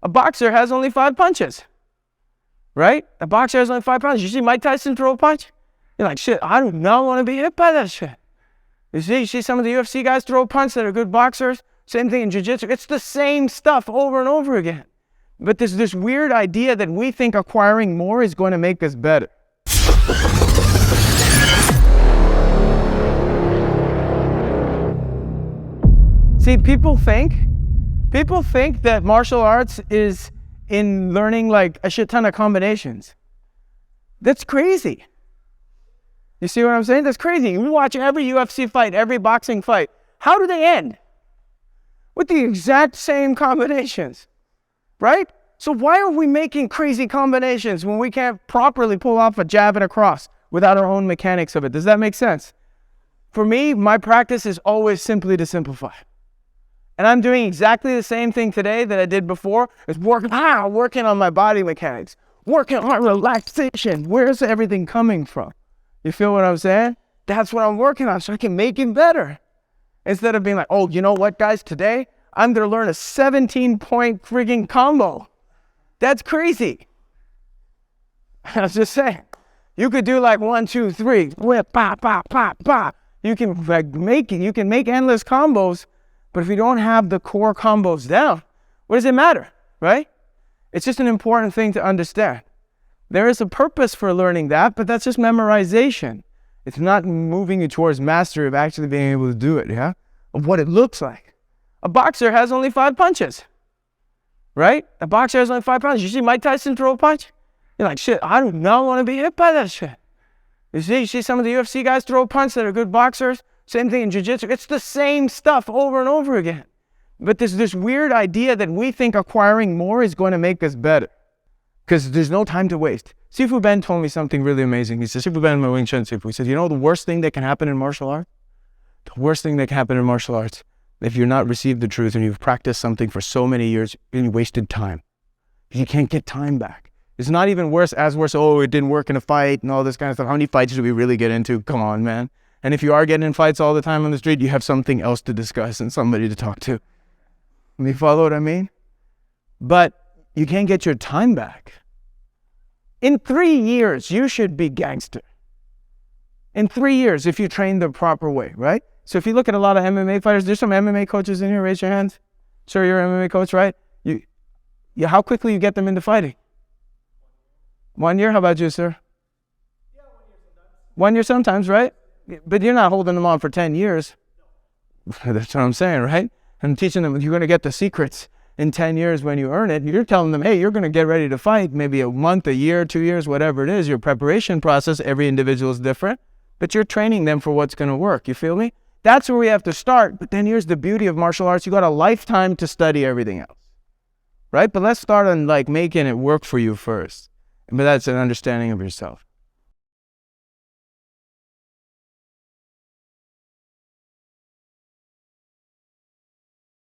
A boxer has only 5 punches, right? A boxer has only 5 punches. You see Mike Tyson throw a punch? You're like, shit, I do not want to be hit by that shit. You see some of the UFC guys throw a punch that are good boxers. Same thing in jiu-jitsu. It's the same stuff over and over again. But there's this weird idea that we think acquiring more is going to make us better. See, people think that martial arts is in learning like a shit ton of combinations. That's crazy. You see what I'm saying? That's crazy. You watch every UFC fight, every boxing fight. How do they end? With the exact same combinations, right? So why are we making crazy combinations when we can't properly pull off a jab and a cross without our own mechanics of it? Does that make sense? For me, my practice is always simply to simplify. And I'm doing exactly the same thing today that I did before. Is working on my body mechanics, working on relaxation. Where's everything coming from? You feel what I'm saying? That's what I'm working on so I can make it better. Instead of being like, oh, you know what, guys? Today, I'm going to learn a 17-point frigging combo. That's crazy. I was just saying. You could do like 1, 2, 3, whip, pop, pop, pop, pop. You can make endless combos. But if you don't have the core combos down, what does it matter, right? It's just an important thing to understand. There is a purpose for learning that, but that's just memorization. It's not moving you towards mastery of actually being able to do it, yeah? Of what it looks like. A boxer has only 5 punches, right? A boxer has only 5 punches. You see Mike Tyson throw a punch? You're like, shit, I do not want to be hit by that shit. You see some of the UFC guys throw a punch that are good boxers. Same thing in jiu-jitsu. It's the same stuff over and over again. But there's this weird idea that we think acquiring more is going to make us better. Because there's no time to waste. Sifu Ben told me something really amazing. He said, Sifu Ben, my Wing Chun Sifu. He said, you know the worst thing that can happen in martial arts? The worst thing that can happen in martial arts, if you've not received the truth and you've practiced something for so many years and you wasted time. You can't get time back. It's not even worse, oh, it didn't work in a fight and all this kind of stuff. How many fights do we really get into? Come on, man. And if you are getting in fights all the time on the street, you have something else to discuss and somebody to talk to. You follow what I mean? But you can't get your time back. In 3 years, you should be gangster. In 3 years, if you train the proper way, right? So if you look at a lot of MMA fighters, there's some MMA coaches in here, raise your hands. Sir, you're an MMA coach, right? How quickly you get them into fighting? 1 year? How about you, sir? Yeah, 1 year sometimes. 1 year sometimes, right? But you're not holding them on for 10 years. That's what I'm saying, right? I'm teaching them you're going to get the secrets in 10 years when you earn it. You're telling them, hey, you're going to get ready to fight maybe a month, a year, 2 years, whatever it is. Your preparation process, every individual is different. But you're training them for what's going to work. You feel me? That's where we have to start. But then here's the beauty of martial arts. You got a lifetime to study everything else. Right? But let's start on like making it work for you first. But that's an understanding of yourself.